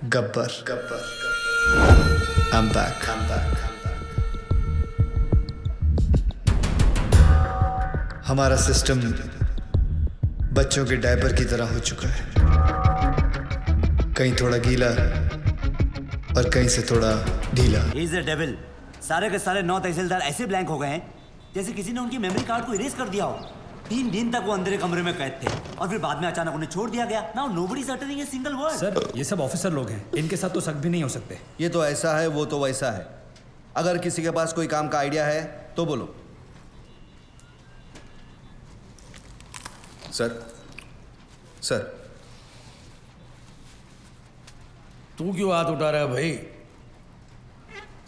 Gabbar I'm back. हमारा system बच्चों के डायपर की तरह हो चुका है, कहीं थोड़ा गीला और कहीं से थोड़ा ढीला। He's a devil. सारे के सारे 9 तहसीलदार ऐसे ब्लैंक हो गए हैं जैसे किसी ने उनकी मेमोरी कार्ड को इरेज कर दिया हो। 3 दिन तक वो अंधेरे कमरे में कैद थे और फिर बाद में अचानक उन्हें छोड़ दिया गया। Now nobody is uttering a single word. Sir, ये सब ऑफिसर लोग हैं, इनके साथ तो शक भी नहीं हो सकते। ये तो ऐसा है, वो तो वैसा है। अगर किसी के पास कोई काम का आइडिया है तो बोलो। सर तू क्यों हाथ उठा रहा है भाई?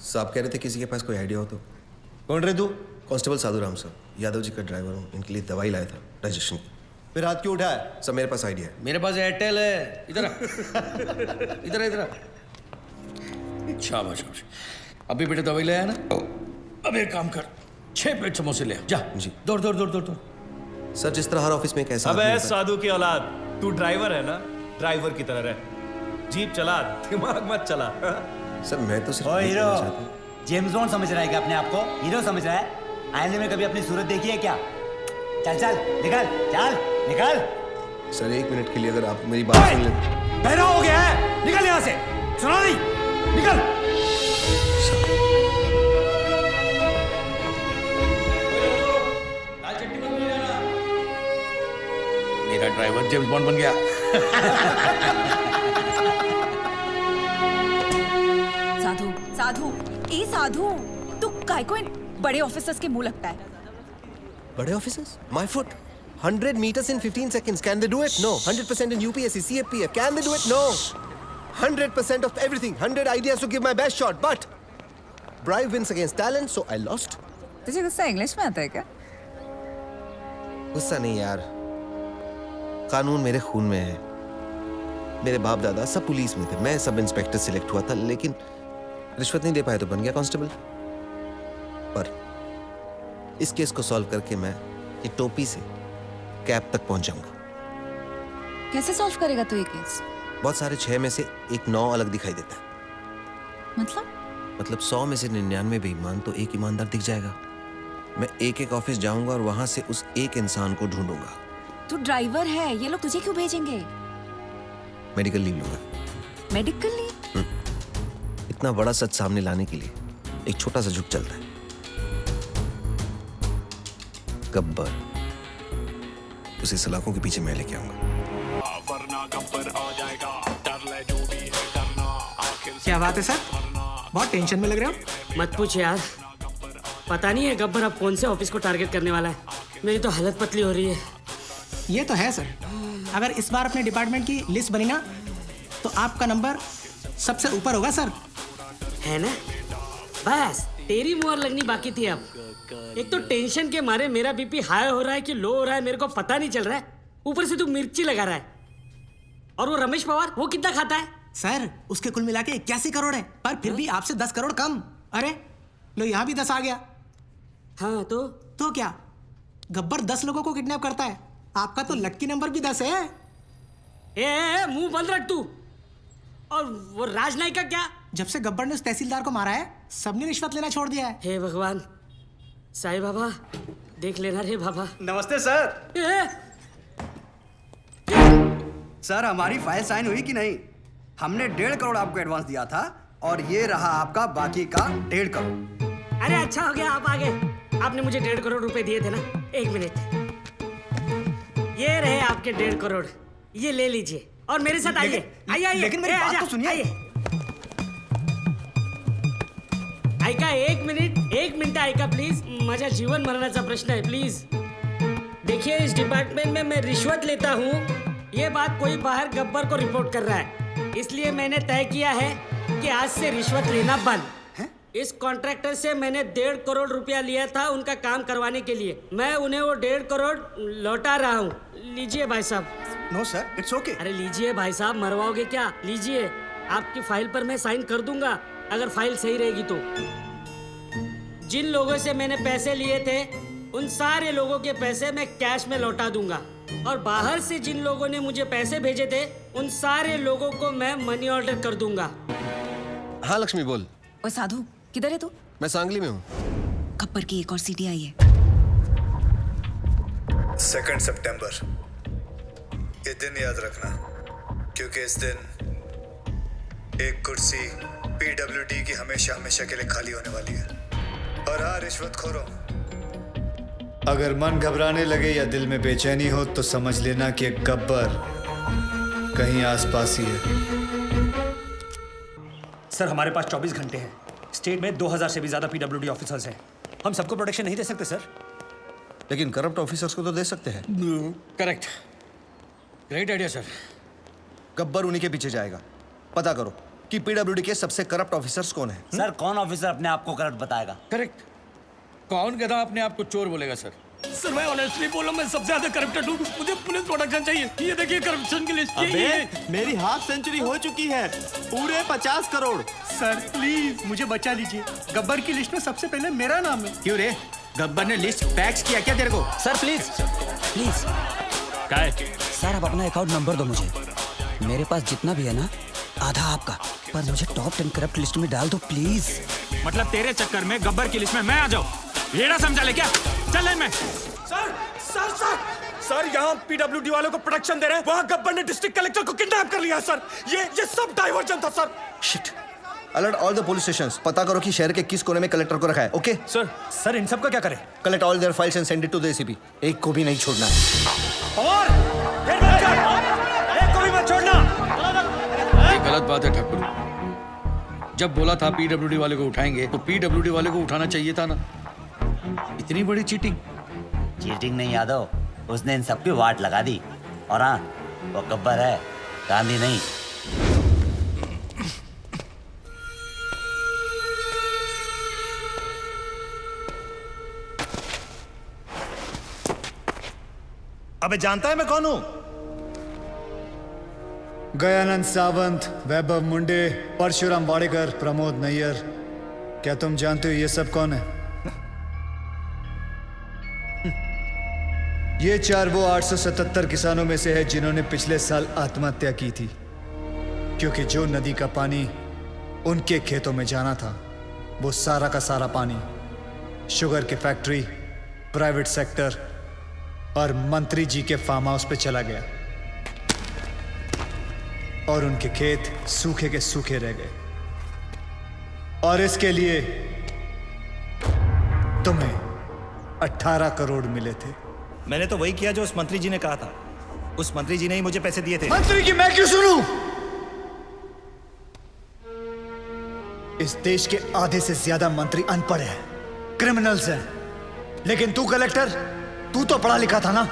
साहब कह रहे थे किसी के पास कोई आइडिया हो तो। कौन रे तू? कांस्टेबल साधु राम सर, यादव जी का ड्राइवर हूँ, इनके लिए दवाई लाया था डाइजेशन की। फिर हाथ क्यों उठाया? सर मेरे पास आइडिया है। मेरे पास एयरटेल है। इधर आ। इधर आ, इधर आ। शाबाश शाबाश। अभी बेटे दवाई ले आया ना? अब एक काम कर, 6 प्लेट समोसे ले आ। जा जी। दौड़ दौड़ दौड़ दौड़ दौड़। सर जिस तरह हर ऑफिस में एक ऐसा अबे आदमी होता है- साधु की औलाद, तू ड्राइवर है ना, ड्राइवर की तरह रह। जीप चला, दिमाग मत चला। सर मैं तो सिर्फ ओ ये हीरो, कहना चाहता हूँ। जेम्स बॉन्ड समझ रहा है क्या अपने आप को? हीरो समझ रहा है? आईने में कभी अपनी सूरत देखी है क्या? चल चल निकल, चल निकल। सर 1 मिनट के लिए अगर आप मेरी बात सुन लें। बहरा हो गया है, निकल यहाँ से। सुना नहीं? निकल। मेरा ड्राइवर जेम्स बॉन्ड बन गया। साधु साधु ए साधु, तू काय को इन बड़े ऑफिसर्स के मुंह लगता है? बड़े officers? My foot 100 meters in 15 seconds. Can they do it? No. 100% in UPSC, CFPF. Can they do it? No. 100% of everything. 100 ideas to give my best shot. But bribe wins against talent, so I lost. तुझे गुस्सा English में आता है क्या? गुस्सा नहीं यार, कानून मेरे खून में है। मेरे बाप दादा सब पुलिस में थे, मैं सब इंस्पेक्टर सिलेक्ट हुआ था, लेकिन रिश्वत नहीं दे पाए तो बन गया कांस्टेबल। पर इस केस को सॉल्व करके मैं ये टोपी से कैप तक पहुंच जाऊंगा। कैसे सॉल्व करेगा तू ये केस? बहुत सारे 6 में से एक 9 अलग दिखाई देता है। मतलब 100 में से 99 बेईमान तो एक ईमानदार दिख जाएगा। मैं एक ऑफिस जाऊंगा और वहां से उस एक इंसान को ढूंढूंगा। तू ड्राइवर है, ये लोग तुझे क्यों भेजेंगे? मेडिकल लीव लूंगा। Medical leave? इतना बड़ा सच सामने लाने के लिए एक छोटा सा झुक चलता है। गब्बर, उसे सलाखों के पीछे मैं लेके आऊंगा। क्या बात है सर, बहुत टेंशन में लग रहे हो। मत पूछ यार, पता नहीं है गब्बर अब कौन से ऑफिस को टारगेट करने वाला है। मेरी तो हालत पतली हो रही है। ये तो है सर, अगर इस बार अपने डिपार्टमेंट की लिस्ट बनी ना तो आपका नंबर सबसे ऊपर होगा सर। है ना? बस तेरी मुहर लगनी बाकी थी अब। एक तो टेंशन के मारे मेरा बीपी हाई हो रहा है कि लो हो रहा है मेरे को पता नहीं चल रहा है। ऊपर से तू मिर्ची लगा रहा है। और वो रमेश पवार, वो कितना खाता है? सर उसके कुल मिला के 81 करोड़ है, पर फिर भी आपसे 10 करोड़ कम। अरे लो यहाँ भी 10 आ गया। हाँ तो क्या, गब्बर 10 लोगों को किडनैप करता है, आपका तो लक्की नंबर भी 10 है। ए मुंह बंद रख तू। और वो राजनायक का क्या? जब से गब्बर ने उस तहसीलदार को मारा है, सबने रिश्वत लेना छोड़ दिया है। हे भगवान, साईं बाबा देख लेना रे बाबा। नमस्ते सर। सर हमारी फाइल साइन हुई कि नहीं? हमने 1.5 करोड़ आपको एडवांस दिया था और ये रहा आपका बाकी का 1.5 करोड़। अरे अच्छा हो गया आप आ गए। आपने मुझे 1.5 करोड़ रुपए दिए थे ना। 1 मिनट, ये रहे आपके 1.5 करोड़, ये ले लीजिए और मेरे साथ आइए। आइए लेकिन मेरी बात तो सुनिए। ऐका 1 मिनिट ऐका प्लीज। माझ्या जीवन मरणाचा प्रश्न है, प्लीज देखिए। इस डिपार्टमेंट में मैं रिश्वत लेता हूँ, ये बात कोई बाहर गब्बर को रिपोर्ट कर रहा है, इसलिए मैंने तय किया है कि आज से रिश्वत लेना बंद। इस कॉन्ट्रैक्टर से मैंने 1.5 करोड़ रुपया लिया था उनका काम करवाने के लिए। मैं उन्हें वो 1.5 करोड़ लौटा रहा हूँ। लीजिए भाई साहब। No sir, it's okay. अरे लीजिए भाई साहब, मरवाओगे क्या? लीजिए, आपकी फाइल पर मैं साइन कर दूंगा अगर फाइल सही रहेगी तो। जिन लोगों से मैंने पैसे लिए थे उन सारे लोगों के पैसे मैं कैश में लौटा दूंगा, और बाहर से जिन लोगों ने मुझे पैसे भेजे थे उन सारे लोगों को मैं मनी ऑर्डर कर दूंगा। हाँ लक्ष्मी बोल। ओए साधु, किधर है तू? मैं सांगली में हूँ। खप्पर की एक और सीडी आई है। 2 सितंबर, ये दिन याद रखना, क्योंकि इस दिन एक कुर्सी पीडब्ल्यूडी की हमेशा हमेशा के लिए खाली होने वाली है। और हाँ रिश्वतखोरों, अगर मन घबराने लगे या दिल में बेचैनी हो तो समझ लेना कि एक गब्बर कहीं आसपास ही है। सर हमारे पास 24 घंटे हैं। स्टेट में 2000 से भी ज्यादा पीडब्ल्यूडी ऑफिसर्स हैं। हम सबको प्रोटेक्शन नहीं दे सकते सर। लेकिन करप्ट ऑफिसर्स को तो दे सकते हैं। Correct, great idea sir. Gabbar उन्हीं के पीछे जाएगा। पता करो कि पीडब्ल्यूडी के सबसे करप्ट ऑफिसर्स कौन है। सर कौन ऑफिसर अपने आप को करप्ट बताएगा? करेक्ट, कौन गधा अपने आप को चोर बोलेगा सर? सर मैं ऑनेस्टली बोलूं, मैं सबसे ज्यादा करप्टेड हूँ। मुझे पुलिस प्रोटेक्शन चाहिए। ये देखिए करप्शन की लिस्ट। मेरी हाफ सेंचुरी हो चुकी है, पूरे 50 करोड़। सर प्लीज मुझे बचा लीजिए। गब्बर की लिस्ट में सबसे पहले मेरा नाम है। क्यों रे, गब्बर ने लिस्ट फैक्स किया क्या तेरे को? सर प्लीज प्लीज सर आप अपना अकाउंट नंबर दो मुझे। मेरे पास जितना भी है ना आधा आपका, पर मुझे टॉप 10 करप्ट लिस्ट में डाल दो प्लीज। मतलब तेरे चक्कर में गब्बर की लिस्ट में मैं आ जाऊं, ये ना समझा ले क्या? चल मैं। सर सर सर सर यहाँ पीडब्ल्यूडी वालों को प्रोटेक्शन दे रहे हैं, वहाँ गब्बर ने डिस्ट्रिक्ट कलेक्टर को किडनैप कर लिया सर। ये सब डाइवर्जन था sir. Shit. Alert all the police stations. पता करो कि शहर के किस कोने में कलेक्टर को रखा है। ओके सर इन सब का क्या करें? Collect all their files and send it to the ACP. एक को भी नहीं छोड़ना। और एक को भी मत छोड़ना। ये गलत बात है ठाकुर। जब बोला था पीडब्ल्यूडी वाले को उठाएंगे तो पीडब्ल्यूडी वाले को उठाना चाहिए था ना। इतनी बड़ी चीटिंग। चीटिंग नहीं यादव, उसने इन सबकी वाट लगा दी। और हाँ वो गब्बर है, गांधी नहीं। अबे जानता है मैं कौन हूँ? गयानंद सावंत, वैभव मुंडे, परशुराम वाडेकर, प्रमोद नैयर। क्या तुम जानते हो ये सब कौन है? ये 4 वो 877 किसानों में से है जिन्होंने पिछले साल आत्महत्या की थी, क्योंकि जो नदी का पानी उनके खेतों में जाना था वो सारा का सारा पानी शुगर की फैक्ट्री, प्राइवेट सेक्टर और मंत्री जी के फार्म हाउस पे चला गया और उनके खेत सूखे के सूखे रह गए। और इसके लिए तुम्हें 18 करोड़ मिले थे। मैंने तो वही किया जो उस मंत्री जी ने कहा था। उस मंत्री जी ने ही मुझे पैसे दिए थे। मंत्री की मैं क्यों सुनूं? इस देश के आधे से ज्यादा मंत्री अनपढ़ हैं, क्रिमिनल्स हैं। लेकिन तू कलेक्टर, तू तो पढ़ा लिखा था ना।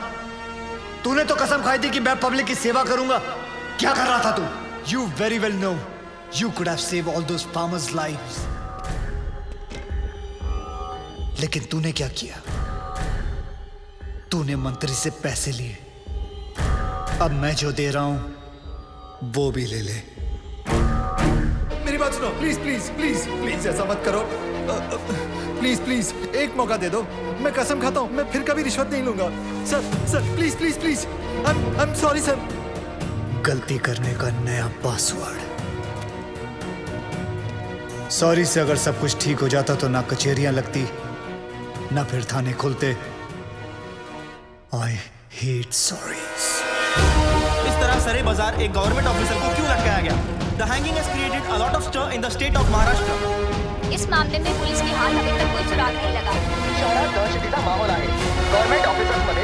तूने तो कसम खाई थी कि मैं पब्लिक की सेवा करूंगा। क्या कर रहा था तू? You very well know you could have saved all those farmers' lives. लेकिन तूने क्या किया? तूने मंत्री से पैसे लिए। अब मैं जो दे रहा हूं वो भी ले ले। मेरी बात सुनो, प्लीज प्लीज प्लीज प्लीज ऐसा मत करो। प्लीज प्लीज एक मौका दे दो। मैं कसम खाता हूं मैं फिर कभी रिश्वत नहीं लूंगा। Sir please please please. I am sorry sir. गलती करने का नया पासवर्ड। सॉरी से अगर सब कुछ ठीक हो जाता तो ना कचहरियां लगती, ना फिर थाने खुलते। I hate sorries. इस तरह सरे बाजार एक गवर्नमेंट ऑफिसर को क्यों लटकाया गया? The hanging has created a lot of stir in the state of Maharashtra. इस मामले में पुलिस के हाथ अभी तक कोई सुराग नहीं लगा। शहरात दहशतीचा माहोल आहे. गव्हर्नमेंट ऑफिसर्समध्ये